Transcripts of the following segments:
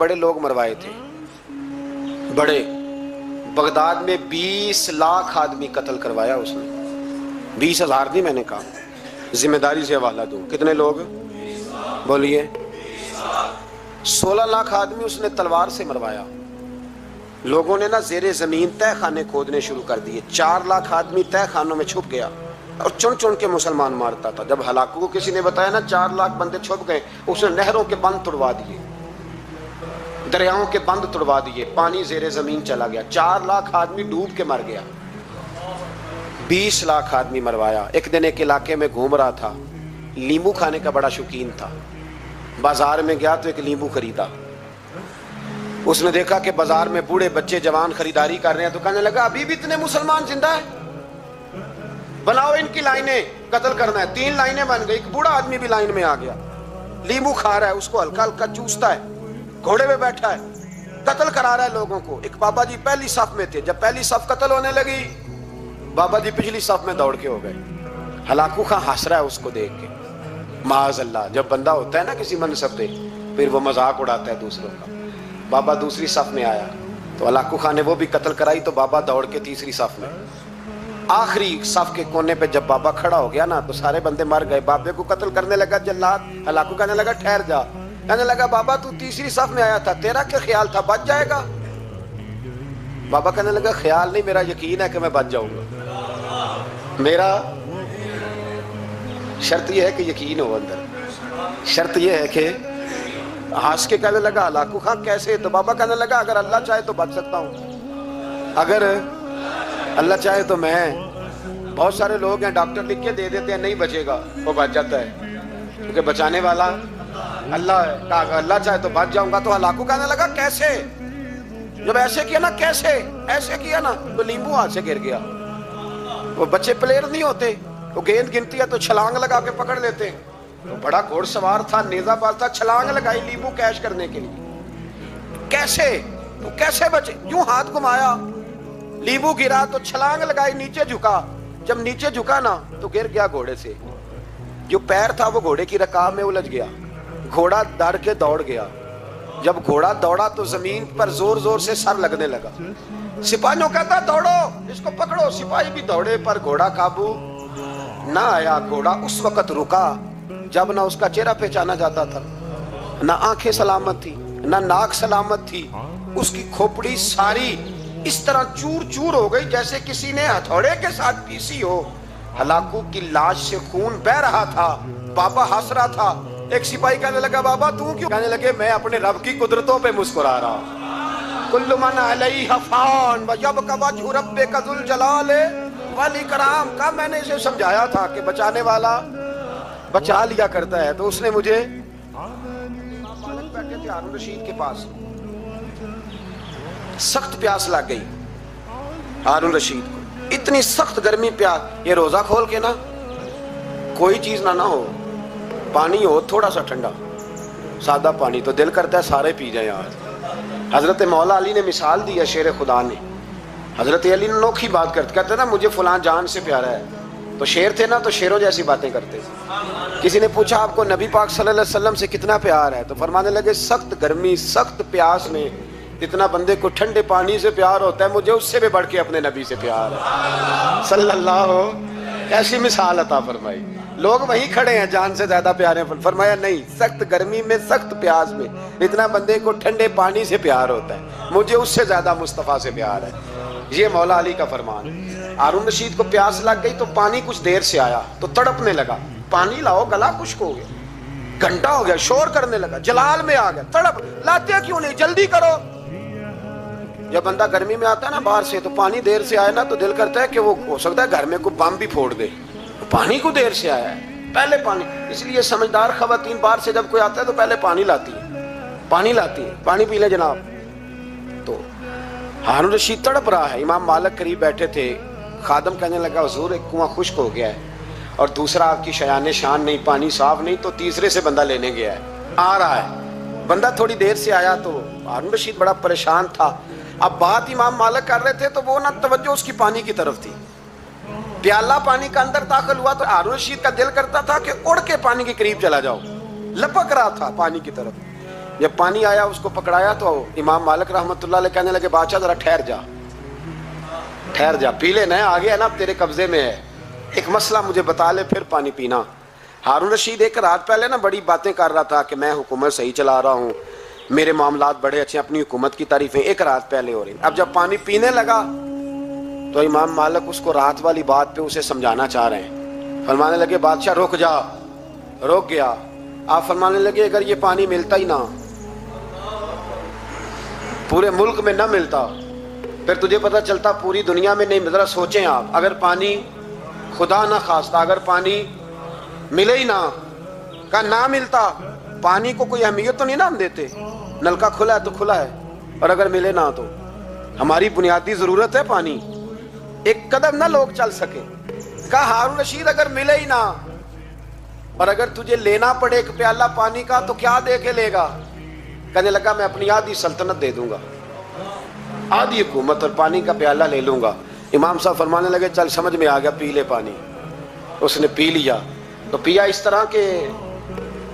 بڑے لوگ مروائے تھے، بڑے بغداد میں 20 لاکھ آدمی قتل کروایا اس نے. 20,000 نہیں، میں نے کہا ذمہ داری سے حوالہ دوں. کتنے لوگ بولیے؟ 16 لاکھ آدمی اس نے تلوار سے مروایا. لوگوں نے نا زیر زمین تہ خانے کھودنے شروع کر دیے. 4 لاکھ آدمی تہ خانوں میں چھپ گیا اور چن چن کے مسلمان مارتا تھا. جب ہلاکو کو کسی نے بتایا نا 4 لاکھ بندے چھپ گئے، اس نے نہروں کے بند توڑوا دیے، دریاؤں کے بند توڑوا دیے، پانی زیر زمین چلا گیا. 4 لاکھ آدمی ڈوب کے مر گیا. 20 لاکھ آدمی مروایا. ایک دن ایک علاقے میں گھوم رہا تھا، لیمبو کھانے کا بڑا شوقین تھا. بازار میں گیا تو ایک لیمبو خریدا. اس نے دیکھا کہ بازار میں بوڑھے بچے جوان خریداری کر رہے ہیں، تو کہنے لگا ابھی بھی اتنے مسلمان زندہ ہیں، بناؤ ان کی لائنیں، قتل کرنا ہے. 3 لائنیں بن گئی. ایک بوڑھا آدمی بھی لائن میں آ گیا، لیمبو کھا رہا ہے، اس کو ہلکا ہلکا چوستا ہے، گھوڑے پہ بیٹھا ہے، قتل کرا رہا ہے لوگوں کو. ایک بابا جی پہلی صف میں تھے. جب پہلی صف قتل ہونے لگی، بابا جی پچھلی صف میں دوڑ کے ہو گئے. ہلاکو خان ہنس رہا ہے اس کو دیکھ کے. معاذ اللہ، جب بندہ ہوتا ہے نا کسی منصب پہ، پھر وہ مذاق اڑاتا ہے دوسروں کا. بابا دوسری صف میں آیا تو ہلاکو خان نے وہ بھی قتل کرائی، تو بابا دوڑ کے تیسری صف میں. آخری صف کے کونے پہ جب بابا کھڑا ہو گیا نا تو سارے بندے مر گئے. بابے کو قتل کرنے لگا جلاد. ہلاکو کہنے لگا ٹھہر جا. کہنے لگا بابا تو تیسری صف میں آیا تھا، تیرا کیا خیال تھا بچ جائے گا؟ بابا کہنے لگا خیال نہیں، میرا یقین ہے کہ میں بچ جاؤں گا. میرا شرط یہ ہے کہ یقین ہو اندر. شرط یہ ہے کہ ہنس کے کہنے لگا ہلاکو خان کیسے؟ تو بابا کہنے لگا اگر اللہ چاہے تو بچ سکتا ہوں، اگر اللہ چاہے تو میں. بہت سارے لوگ ہیں ڈاکٹر لکھ کے دے دیتے ہیں نہیں بچے گا، وہ بچ جاتا ہے کیونکہ بچانے والا اللہ ہے. کہا اگر اللہ چاہے تو بچ جاؤں گا. تو ہلاکو کہنے لگا کیسے؟ جب ایسے کیا نا، کیسے ایسے کیا نا، تو لیمبو ہاتھ سے گر گیا. وہ بچے پلیئر نہیں ہوتے، وہ گیند گنتی ہے تو چھلانگ لگا کے پکڑ لیتے ہیں. تو بڑا گھوڑ سوار تھا، نیزہ باز تھا، چھلانگ لگائی لیمبو کیش کرنے کے لیے. کیسے؟ تو کیسے بچے؟ یوں ہاتھ گھمایا، لیمبو گرا تو چھلانگ لگائی، نیچے جھکا. جب نیچے جھکا نا تو گر گیا گھوڑے سے. جو پیر تھا وہ گھوڑے کی رکاب میں الجھ گیا. گھوڑا ڈر کے دوڑ گیا. جب گھوڑا دوڑا تو زمین پر زور زور سے سر لگنے لگا. سپاہیوں کہتا دوڑو اس کو پکڑو. سپاہی بھی دوڑے پر گھوڑا قابو نہ آیا. گھوڑا اس وقت رکا جب نہ اس کا چہرہ پہچانا جاتا تھا، نہ آنکھیں سلامت تھی، نہ ناک سلامت تھی. اس کی کھوپڑی ساری اس طرح چور چور ہو گئی جیسے کسی نے ہتھوڑے کے ساتھ پیسی ہو. ہلاکو کی لاش سے خون بہ رہا تھا. بابا ہنس رہا تھا. ایک سپاہی کہنے لگا بابا تو کیوں؟ کہنے لگے میں اپنے رب کی قدرتوں پہ مسکرا رہا ہوں. کل من علیہ فان ویبقی وجہ ربک ذو الجلال والاکرام. کا میں نے اسے سمجھایا تھا کہ بچانے والا بچا لیا کرتا ہے. تو اس نے مجھے بیٹھے تھے ہارون رشید کے پاس، سخت پیاس لگ گئی ہارون رشید کو، اتنی سخت گرمی پیاس. یہ روزہ کھول کے نا کوئی چیز نہ ہو، پانی ہو تھوڑا سا ٹھنڈا سادہ پانی، تو دل کرتا ہے سارے پی جائیں آج. حضرت مولا علی نے مثال دی ہے، شیر خدا نے. حضرت علی نے انوکھی بات کہتے نا مجھے فلاں جان سے پیارا ہے. تو شیر تھے نا تو شیروں جیسی باتیں کرتے. کسی نے پوچھا آپ کو نبی پاک صلی اللہ علیہ وسلم سے کتنا پیار ہے؟ تو فرمانے لگے سخت گرمی سخت پیاس میں جتنا بندے کو ٹھنڈے پانی سے پیار ہوتا ہے مجھے اس سے بھی بڑھ کے اپنے نبی سے پیار ہے صلی اللہ ہو. ایسی مثال عطا فرمائی. لوگ وہیں کھڑے ہیں جان سے زیادہ پیارے. فرمایا نہیں، سخت گرمی میں سخت پیاس میں اتنا بندے کو ٹھنڈے پانی سے پیار ہوتا ہے مجھے اس سے زیادہ مصطفیٰ سے پیار ہے. یہ مولا علی کا فرمان. ہارون رشید کو پیاس لگ گئی تو پانی کچھ دیر سے آیا تو تڑپنے لگا. پانی لاؤ، گلا خشک ہو گیا، گھنٹہ ہو گیا، شور کرنے لگا، جلال میں آ گیا، تڑپ لاتے کیوں نہیں، جلدی کرو. جب بندہ گرمی میں آتا ہے نا باہر سے تو پانی دیر سے آئے نا تو دل کرتا ہے کہ وہ ہو سکتا ہے گھر میں کوئی بم بھی پھوڑ دے. پانی کو دیر سے آیا ہے، پہلے پانی. اس لیے سمجھدار خواتین باہر سے جب کوئی آتا ہے تو پہلے پانی لاتی ہے، پانی پی لے جناب. تو ہارون رشید تڑپ رہا ہے. امام مالک قریب بیٹھے تھے. خادم کہنے لگا حضور ایک کنواں خشک ہو گیا ہے اور دوسرا آپ کی شیان شان نہیں، پانی صاف نہیں، تو تیسرے سے بندہ لینے گیا ہے، آ رہا ہے. بندہ تھوڑی دیر سے آیا تو ہارون رشید بڑا پریشان تھا. اب بات امام مالک کر رہے تھے تو وہ نہ توجہ اس کی پانی کی طرف تھی. پیالہ پانی کا اندر داخل ہوا تو ہارون رشید کا دل کرتا تھا کہ اڑ کے پانی کے قریب چلا جاؤ. لپک رہا تھا پانی کی طرف. جب پانی آیا اس کو پکڑایا تو امام مالک رحمۃ اللہ علیہ کہنے لگے بادشاہ ذرا ٹھہر جا پی لینا ہے، آگے ہے نا اب تیرے قبضے میں ہے، ایک مسئلہ مجھے بتا لے پھر پانی پینا۔ ہارون رشید ایک رات پہلے نا بڑی باتیں کر رہا تھا کہ میں حکومت صحیح چلا رہا ہوں، میرے معاملات بڑے اچھے ہیں، اپنی حکومت کی تعریفیں ایک رات پہلے ہو رہی ہیں۔ اب جب پانی پینے لگا تو امام مالک اس کو رات والی بات پہ اسے سمجھانا چاہ رہے ہیں، فرمانے لگے بادشاہ رک جا، رک گیا۔ آپ فرمانے لگے اگر یہ پانی ملتا ہی نہ، پورے ملک میں نہ ملتا، پھر تجھے پتہ چلتا پوری دنیا میں نہیں۔ ذرا سوچیں آپ، اگر پانی خدا نہ خواستہ اگر پانی ملے ہی نہ، کہ نہ ملتا، پانی کو کوئی اہمیت تو نہیں نا ہم دیتے، نلکا کھلا ہے تو کھلا ہے، اور اگر ملے نہ تو ہماری بنیادی ضرورت ہے پانی، ایک قدم نہ لوگ چل سکے۔ کہا ہارون رشید اگر ملے ہی نہ اور اگر تجھے لینا پڑے ایک پیالہ پانی کا تو کیا دے کے لے گا؟ کہنے لگا میں اپنی آدھی سلطنت دے دوں گا، آدھی حکومت اور پانی کا پیالہ لے لوں گا۔ امام صاحب فرمانے لگے چل سمجھ میں آ گیا، پی لے پانی۔ اس نے پی لیا تو پیا اس طرح کہ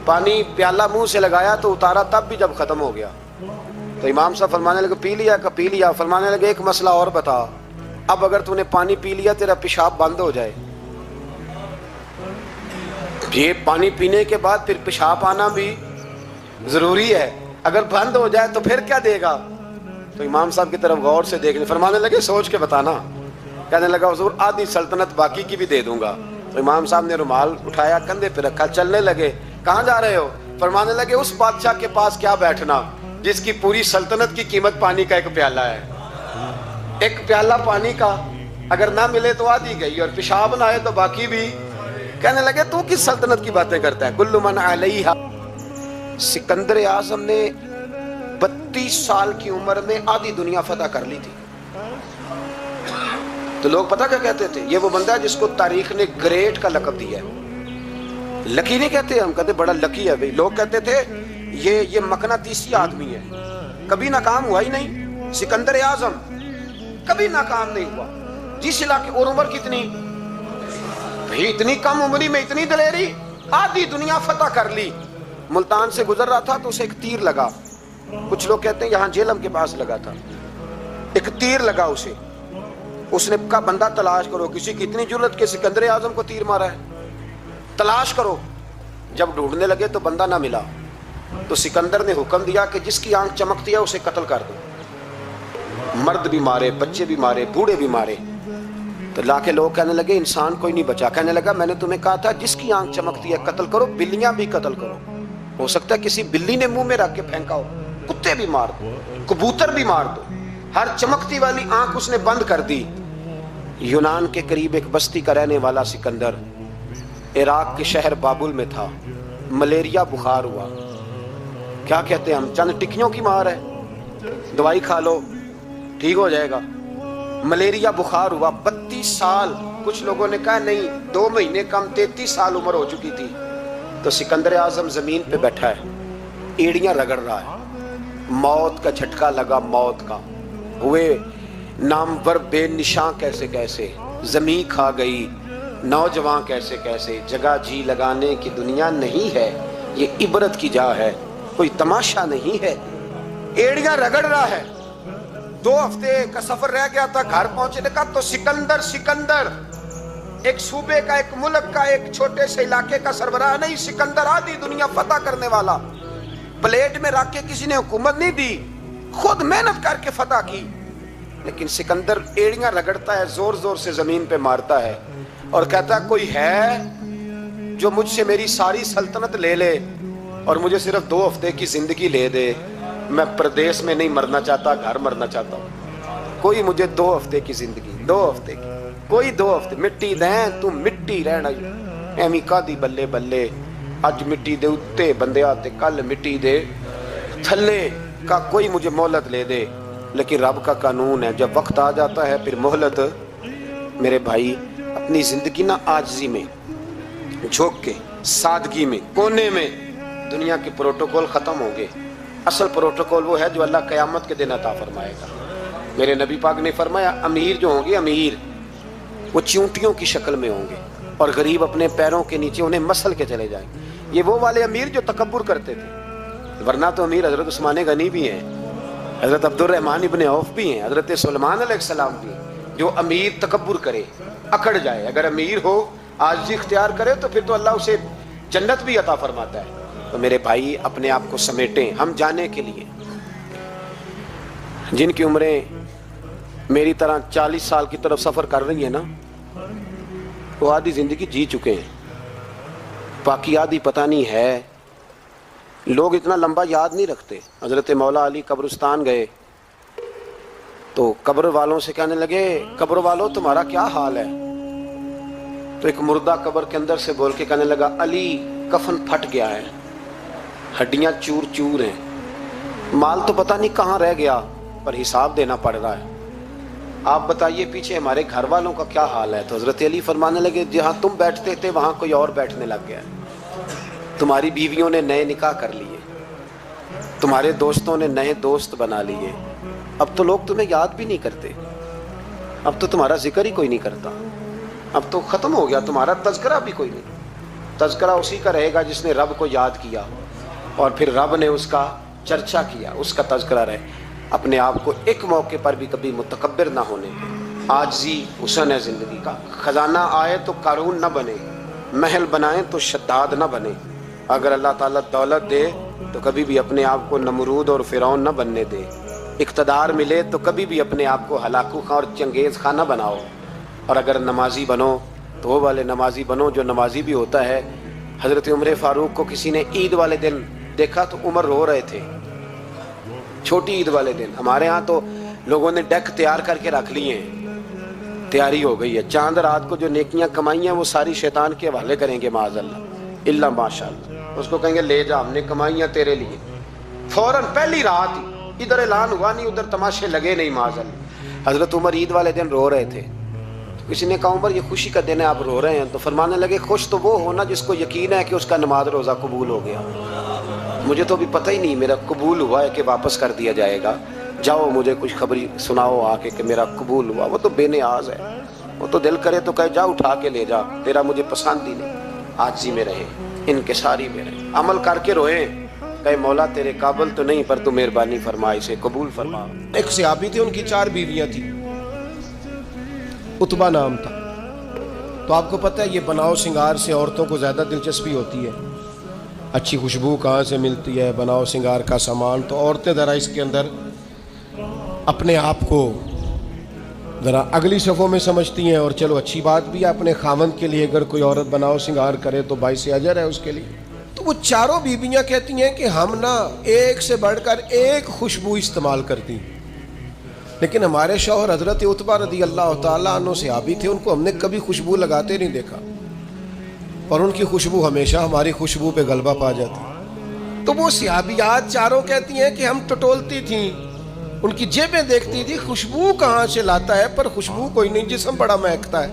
پانی پیالہ منہ سے لگایا تو اتارا تب بھی جب ختم ہو گیا تو امام صاحب فرمانے لگے پی لیا کہ پی لیا؟ فرمانے لگے ایک مسئلہ اور بتا، اب اگر تو نے پانی پی لیا تیرا پیشاب بند ہو جائے، یہ پانی پینے کے بعد پھر پیشاب آنا بھی ضروری ہے، اگر بند ہو جائے تو پھر کیا دے گا؟ تو امام صاحب کی طرف غور سے دیکھنے، فرمانے لگے سوچ کے بتانا۔ کہنے لگا حضور آدھی سلطنت باقی کی بھی دے دوں گا۔ تو امام صاحب نے رومال اٹھایا کندھے پہ رکھا، چلنے لگے۔ کہاں جا رہے ہو؟ فرمانے لگے اس بادشاہ کے پاس کیا بیٹھنا جس کی پوری سلطنت کی قیمت پانی کا ایک پیالہ ہے۔ ایک پیالہ پانی کا اگر نہ ملے تو آدھی گئی اور پیشاب نہ آئے تو باقی بھی۔ کہنے لگے تو کس سلطنت کی باتیں کرتا ہے؟ کل من علیہا۔ سکندر اعظم نے 32 سال کی عمر میں آدھی دنیا فتح کر لی تھی۔ تو لوگ پتہ کیا کہتے تھے؟ یہ وہ بندہ ہے جس کو تاریخ نے گریٹ کا لقب دیا ہے۔ لکی نہیں کہتے، ہم کہتے بڑا لکی ہے بھائی۔ لوگ کہتے تھے یہ مقناطیسی آدمی ہے، کبھی ناکام ہوا ہی نہیں۔ سکندر اعظم کبھی ناکام نہیں ہوا، جس علاقے، اور عمر کتنی بھائی، اتنی کم عمری میں اتنی دلیری، آدھی دنیا فتح کر لی۔ ملتان سے گزر رہا تھا تو اسے ایک تیر لگا، کچھ لوگ کہتے ہیں یہاں جہلم کے پاس لگا تھا، ایک تیر لگا اسے۔ اس نے کہا بندہ تلاش کرو، کسی کی اتنی جرت کہ سکندر اعظم کو تیر مارا ہے، تلاش کرو۔ جب ڈھونڈنے لگے تو بندہ نہ ملا تو سکندر نے حکم دیا کہ جس کی آنکھ چمکتی ہے اسے قتل کر دو۔ مرد بھی مارے، بچے بھی مارے، بوڑھے بھی مارے۔ تو لا کے لوگ کہنے لگے انسان کوئی نہیں بچا۔ کہنے لگا میں نے تمہیں کہا تھا جس کی آنکھ چمکتی ہے قتل کرو، بلیاں بھی قتل کرو، ہو سکتا ہے کسی بلی نے منہ میں رکھ کے پھینکا ہو، کتے بھی مار دو، کبوتر بھی مار دو، ہر چمکتی والی آنکھ اس نے بند کر دی۔ یونان کے قریب ایک بستی کا رہنے والا سکندر عراق کے شہر بابل میں تھا، ملیریا بخار ہوا، کیا کہتے ہیں ہم، چند ٹکیوں کی مار ہے، دوائی کھا لو ٹھیک ہو جائے گا۔ ملیریا بخار ہوا، 32 سال، کچھ لوگوں نے کہا نہیں 2 مہینے کم، 33 سال عمر ہو چکی تھی۔ تو سکندر اعظم زمین پہ بیٹھا ہے، ایڑیاں رگڑ رہا ہے، موت کا جھٹکا لگا، موت کا، ہوئے نامور بے نشاں کیسے کیسے، زمین کھا گئی، نوجوان کیسے کیسے، جگہ جی لگانے کی دنیا نہیں ہے، یہ عبرت کی جا ہے، کوئی تماشا نہیں ہے۔ ایڑیاں رگڑ رہا ہے، 2 ہفتے کا سفر رہ گیا تھا، گھر پہنچنے کا تو سکندر ایک صوبے کا، ایک ملک کا، ایک چھوٹے سے علاقے کا سربراہ نہیں، سکندر آدھی دنیا فتح کرنے والا، پلیٹ میں رکھ کے کسی نے حکومت نہیں دی، خود محنت کر کے فتح کی۔ لیکن سکندر ایڑیاں رگڑتا ہے، زور زور سے زمین پہ مارتا ہے اور کہتا ہے کوئی ہے جو مجھ سے میری ساری سلطنت لے لے اور مجھے صرف 2 ہفتے کی زندگی لے دے، میں پردیس میں نہیں مرنا چاہتا، گھر مرنا چاہتا ہوں، کوئی مجھے 2 ہفتے کی زندگی، 2 ہفتے کی، کوئی 2 ہفتے، مٹی دیں تو مٹی رہنا، ایویں کادی بلے بلے، اج مٹی دے اتے بندے آتے، کل مٹی دے تھلے کا، کوئی مجھے مہلت لے دے۔ لیکن رب کا قانون ہے، جب وقت آ جاتا ہے پھر مہلت۔ میرے بھائی اپنی زندگی نہ عاجزی میں، جھوک کے، سادگی میں، کونے میں، دنیا کے پروٹوکول ختم ہوں گے۔ اصل پروٹوکول وہ ہے جو اللہ قیامت کے دن عطا فرمائے گا۔ میرے نبی پاک نے فرمایا امیر جو ہوں گے، امیر وہ چونٹیوں کی شکل میں ہوں گے اور غریب اپنے پیروں کے نیچے انہیں مسل کے چلے جائیں گے۔ یہ وہ والے امیر جو تکبر کرتے تھے، ورنہ تو امیر حضرت عثمان غنی بھی ہیں, حضرت عبد الرحمن ابن عوف بھی ہیں, حضرت سلیمان علیہ السلام بھی ہیں. جو امیر تکبر کرے, اکڑ جائے, اگر امیر ہو عاجزی اختیار کرے تو پھر تو اللہ اسے جنت بھی عطا فرماتا ہے. تو میرے بھائی اپنے آپ کو سمیٹیں. ہم جانے کے لیے, جن کی عمریں میری طرح 40 سال کی طرف سفر کر رہی ہیں نا, وہ آدھی زندگی جی چکے ہیں, باقی آدھی پتہ نہیں ہے. لوگ اتنا لمبا یاد نہیں رکھتے. حضرت مولا علی قبرستان گئے تو قبر والوں سے کہنے لگے, قبر والوں تمہارا کیا حال ہے؟ تو ایک مردہ قبر کے اندر سے بول کے کہنے لگا, علی کفن پھٹ گیا ہے, ہڈیاں چور چور ہیں, مال تو پتہ نہیں کہاں رہ گیا, پر حساب دینا پڑ رہا ہے. آپ بتائیے پیچھے ہمارے گھر والوں کا کیا حال ہے؟ تو حضرت علی فرمانے لگے, جہاں تم بیٹھتے تھے وہاں کوئی اور بیٹھنے لگ گیا ہے. تمہاری بیویوں نے نئے نکاح کر لیے, تمہارے دوستوں نے نئے دوست بنا لیے, اب تو لوگ تمہیں یاد بھی نہیں کرتے, اب تو تمہارا ذکر ہی کوئی نہیں کرتا, اب تو ختم ہو گیا, تمہارا تذکرہ بھی کوئی نہیں. تذکرہ اسی کا رہے گا جس نے رب کو یاد کیا اور پھر رب نے اس کا چرچا کیا, اس کا تذکرہ رہے. اپنے آپ کو ایک موقع پر بھی کبھی متکبر نہ ہونے دے. عاجزی حسن ہے زندگی کا. خزانہ آئے تو قارون نہ بنے, محل بنائیں تو شداد نہ بنے. اگر اللہ تعالیٰ دولت دے تو کبھی بھی اپنے آپ کو نمرود اور فرعون نہ بننے دے. اقتدار ملے تو کبھی بھی اپنے آپ کو ہلاکو خاں اور چنگیز خاں نہ بناؤ. اور اگر نمازی بنو تو وہ والے نمازی بنو جو نمازی بھی ہوتا ہے. حضرت عمر فاروق کو کسی نے عید والے دن دیکھا تو عمر رو رہے تھے, چھوٹی عید والے دن. ہمارے ہاں تو لوگوں نے ڈیک تیار کر کے رکھ لیے ہیں, تیاری ہو گئی ہے. چاند رات کو جو نیکیاں کمائی ہیں وہ ساری شیطان کے حوالے کریں گے معاذ اللہ الا ماشاء اللہ. اس کو کہیں گے لے جا, ہم نے کمائی ہیں تیرے لیے. فوراً پہلی رات ہی, ادھر اعلان ہوا نہیں ادھر تماشے لگے نہیں معاذ اللہ. حضرت عمر عید والے دن رو رہے تھے. کسی نے کہا عمر یہ خوشی کا دن ہے آپ رو رہے ہیں؟ تو فرمانے لگے خوش تو وہ ہونا جس کو یقین ہے کہ اس کا نماز روزہ قبول ہو گیا. مجھے تو ابھی پتہ ہی نہیں میرا قبول ہوا ہے کہ واپس کر دیا جائے گا. جاؤ مجھے کچھ خبری سناؤ آ کے کہ میرا قبول ہوا. وہ تو بے نیاز ہے, وہ تو دل کرے تو کہے جا اٹھا کے لے جا, تیرا مجھے پسند ہی نہیں. عاجزی میں رہے, انکساری میں رہے, عمل کر کے روئیں, کہے مولا تیرے قابل تو نہیں پر تو مہربانی فرما, اسے قبول فرما. ایک صحابی تھے, ان کی 4 بیویاں تھیں, عتبہ نام تھا. تو آپ کو پتہ ہے یہ بناؤ سنگار سے عورتوں کو زیادہ دلچسپی ہوتی ہے. اچھی خوشبو کہاں سے ملتی ہے, بناؤ سنگار کا سامان. تو عورتیں ذرا اس کے اندر اپنے آپ کو ذرا اگلی صفوں میں سمجھتی ہیں, اور چلو اچھی بات بھی ہے, اپنے خاوند کے لیے اگر کوئی عورت بناؤ سنگار کرے تو باعث اجر ہے اس کے لیے. تو وہ 4 بیویاں کہتی ہیں کہ ہم نا ایک سے بڑھ کر ایک خوشبو استعمال کرتی ہیں, لیکن ہمارے شوہر حضرت عتبہ رضی اللہ تعالیٰ عنہ صحابی تھے, ان کو ہم نے کبھی خوشبو لگاتے نہیں دیکھا, اور ان کی خوشبو ہمیشہ ہماری خوشبو پہ غلبہ پا جاتی. تو وہ صحابیات 4 کہتی ہیں کہ ہم ٹٹولتی تھیں, ان کی جیبیں دیکھتی تھی, خوشبو کہاں سے لاتا ہے, پر خوشبو کوئی نہیں, جسم بڑا مہکتا ہے.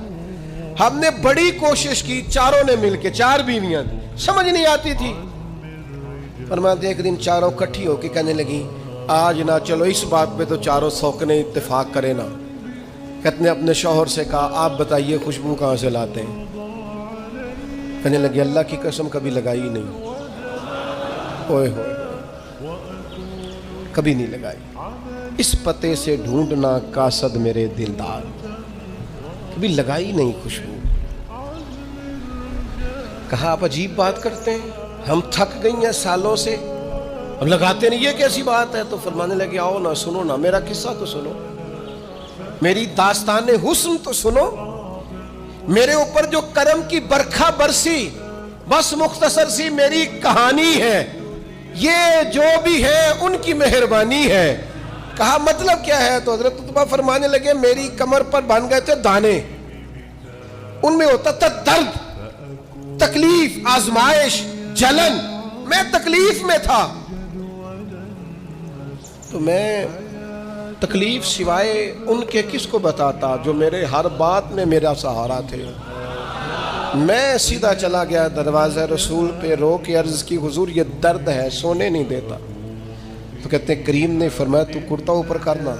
ہم نے بڑی کوشش کی, 4 نے مل کے, 4 بیویاں, سمجھ نہیں آتی تھی. فرماتے ایک دن 4 اکٹھی ہو کے کہنے لگی آج نہ چلو اس بات پہ تو 4 سوکنے اتفاق کرے نا. کہتے نے اپنے شوہر سے کہا آپ بتائیے خوشبو کہاں سے لاتے ہیں؟ کہنے لگے اللہ کی قسم کبھی لگائی نہیں, اوئے ہوئے کبھی نہیں لگائی. اس پتے سے ڈھونڈنا قاصد میرے دلدار, کبھی لگائی نہیں خوشبو. کہا آپ عجیب بات کرتے ہیں, ہم تھک گئی ہیں سالوں سے, اب لگاتے نہیں, یہ کیسی بات ہے؟ تو فرمانے لگے آؤ نا سنو نا, میرا قصہ تو سنو, میری داستان حسن تو سنو, میرے اوپر جو کرم کی برکھا برسی بس مختصر سی میری کہانی ہے, یہ جو بھی ہے ان کی مہربانی ہے. کہا مطلب کیا ہے؟ تو حضرت عتبہ فرمانے لگے میری کمر پر بن گئے تھے دانے, ان میں ہوتا تھا درد, تکلیف, آزمائش, جلن, میں تکلیف میں تھا. تو میں تکلیف سوائے ان کے کس کو بتاتا جو میرے ہر بات میں میرا سہارا تھے. میں سیدھا چلا گیا دروازہ رسول پہ, رو کے عرض کی حضور یہ درد ہے, سونے نہیں دیتا. تو کہتے ہیں کریم نے فرمایا تو کرتا اوپر کرنا.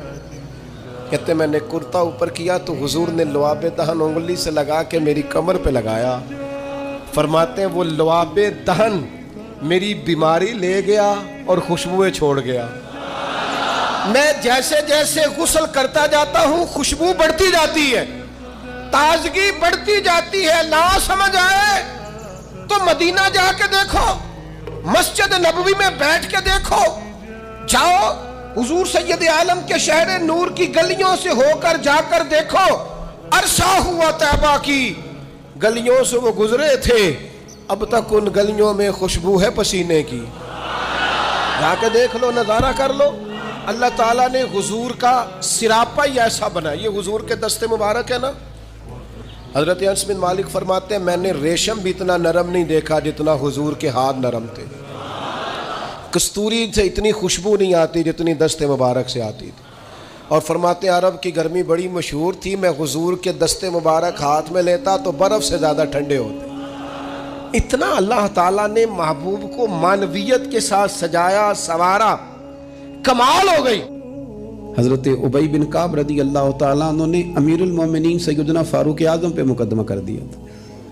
کہتے ہیں میں نے کرتا اوپر کیا تو حضور نے لعاب دہن انگلی سے لگا کے میری کمر پہ لگایا. فرماتے ہیں وہ لعاب دہن میری بیماری لے گیا اور خوشبوئیں چھوڑ گیا. میں جیسے جیسے غسل کرتا جاتا ہوں خوشبو بڑھتی جاتی ہے, تازگی بڑھتی جاتی ہے. نہ سمجھ آئے تو مدینہ جا کے دیکھو, مسجد نبوی میں بیٹھ کے دیکھو, جاؤ حضور سید عالم کے شہر نور کی گلیوں سے ہو کر جا کر دیکھو, عرصہ ہوا طیبہ کی گلیوں سے وہ گزرے تھے, اب تک ان گلیوں میں خوشبو ہے پسینے کی. جا کے دیکھ لو, نظارہ کر لو. اللہ تعالیٰ نے حضور کا سراپا ہی ایسا بنا. یہ حضور کے دست مبارک ہے نا. حضرت انس بن مالک فرماتے ہیں میں نے ریشم بھی اتنا نرم نہیں دیکھا جتنا حضور کے ہاتھ نرم تھے. کستوری سے اتنی خوشبو نہیں آتی جتنی دست مبارک سے آتی تھی. اور فرماتے ہیں عرب کی گرمی بڑی مشہور تھی, میں حضور کے دست مبارک ہاتھ میں لیتا تو برف سے زیادہ ٹھنڈے ہوتے. اتنا اللہ تعالیٰ نے محبوب کو معنویت کے ساتھ سجایا سنوارا, کمال ہو گئی. حضرت ابی بن کعب رضی اللہ تعالیٰ عنہ نے امیر المومنین سیدنا فاروق اعظم پہ مقدمہ کر دیا تھا.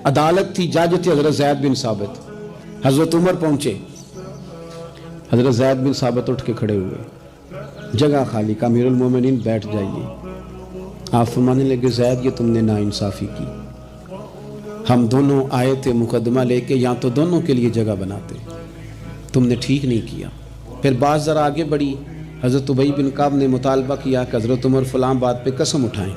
عدالت تھی, جج تھے حضرت زید بن ثابت. حضرت عمر پہنچے, حضرت زید بن ثابت اٹھ کے کھڑے ہوئے, جگہ خالی کا, امیر المومنین بیٹھ جائیے. آپ فرمانے لگے زید یہ تم نے ناانصافی کی, ہم دونوں آئے تھے مقدمہ لے کے, یا تو دونوں کے لیے جگہ بناتے, تم نے ٹھیک نہیں کیا. پھر بات ذرا آگے بڑھی, حضرت ابی بن کعب نے مطالبہ کیا کہ حضرت عمر فلاں بات پہ قسم اٹھائیں.